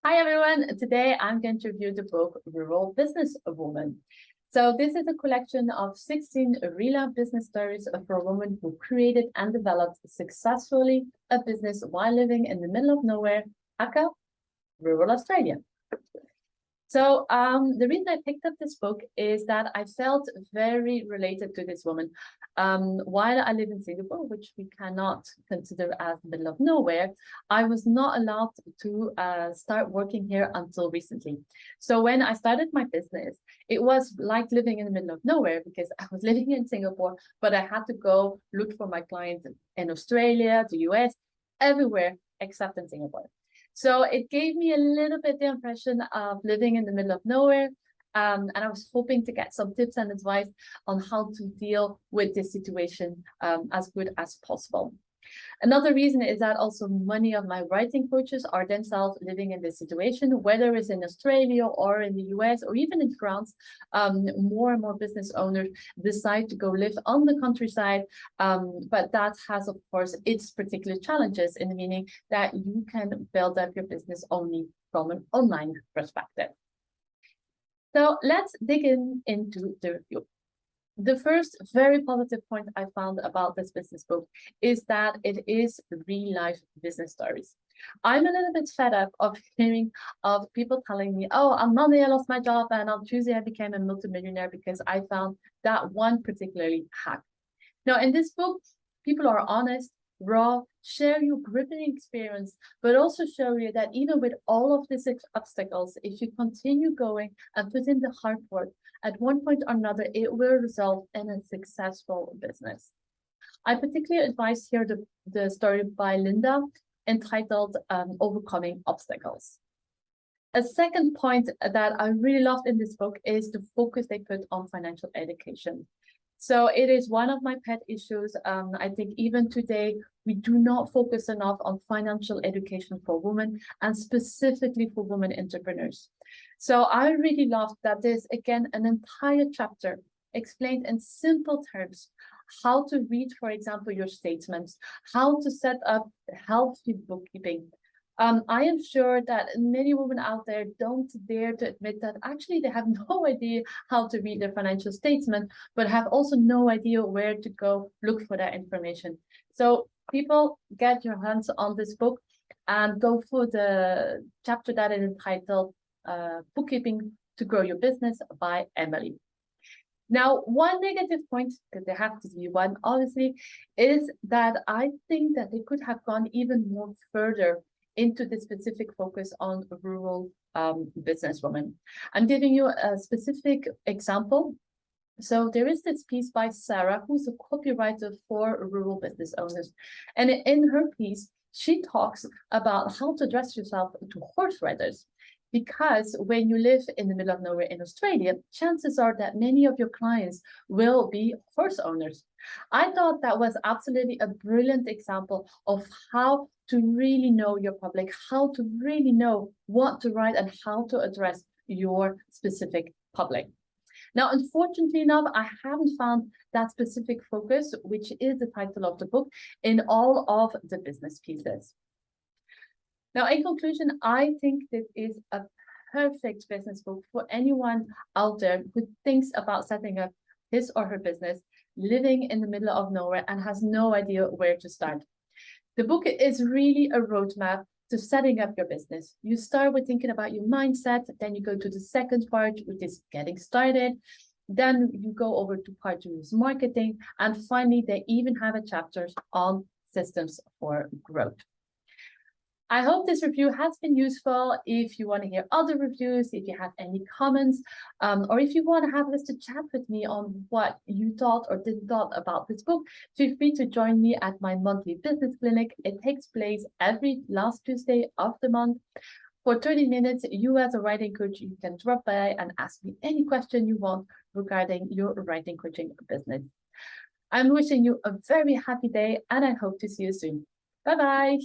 Hi everyone, today I'm going to review the book Rural Business Woman. So this is a collection of 16 real-life business stories of a woman who created and developed successfully a business while living in the middle of nowhere, aka rural Australia. So the reason I picked up this book is that I felt very related to this woman. While I live in Singapore, which we cannot consider as the middle of nowhere, I was not allowed to start working here until recently. So when I started my business, it was like living in the middle of nowhere because I was living in Singapore, but I had to go look for my clients in Australia, the US, everywhere except in Singapore. So it gave me a little bit the impression of living in the middle of nowhere. And I was hoping to get some tips and advice on how to deal with this situation as good as possible. Another reason is that also many of my writing coaches are themselves living in this situation, whether it's in Australia or in the US or even in France. More and more business owners decide to go live on the countryside, but that has, of course, its particular challenges in the meaning that you can build up your business only from an online perspective. So let's dig into the review. The first very positive point I found about this business book is that it is real-life business stories. I'm a little bit fed up of hearing of people telling me, oh, on Monday I lost my job and on Tuesday I became a multimillionaire because I found that one particularly hack. Now, in this book, people are honest, raw, share your gripping experience, but also show you that even with all of these obstacles, if you continue going and put in the hard work, at one point or another, it will result in a successful business. I particularly advise here the story by Linda entitled Overcoming Obstacles. A second point that I really loved in this book is the focus they put on financial education. So it is one of my pet issues. I think even today, we do not focus enough on financial education for women and specifically for women entrepreneurs. So I really loved that there's, again, an entire chapter explained in simple terms how to read, for example, your statements, how to set up healthy bookkeeping. I am sure that many women out there don't dare to admit that actually they have no idea how to read their financial statement, but have also no idea where to go look for that information. So people, get your hands on this book and go for the chapter that is entitled Bookkeeping to Grow Your Business by Emily. Now, one negative point, because there have to be one, obviously, is that I think that they could have gone even more further into the specific focus on rural businesswomen. I'm giving you a specific example. So there is this piece by Sarah, who's a copywriter for rural business owners. And in her piece, she talks about how to dress yourself to horse riders. Because when you live in the middle of nowhere in Australia, chances are that many of your clients will be horse owners. I thought that was absolutely a brilliant example of how to really know your public, how to really know what to write and how to address your specific public. Now, unfortunately enough, I haven't found that specific focus, which is the title of the book, in all of the business pieces. Now, in conclusion, I think this is a perfect business book for anyone out there who thinks about setting up his or her business, living in the middle of nowhere and has no idea where to start. The book is really a roadmap to setting up your business. You start with thinking about your mindset, then you go to the second part, which is getting started. Then you go over to part 2 is marketing. And finally, they even have a chapter on systems for growth. I hope this review has been useful. If you want to hear other reviews, if you have any comments, or if you want to have just a chat with me on what you thought or didn't thought about this book, feel free to join me at my monthly business clinic. It takes place every last Tuesday of the month. For 30 minutes, you as a writing coach, you can drop by and ask me any question you want regarding your writing coaching business. I'm wishing you a very happy day and I hope to see you soon. Bye-bye.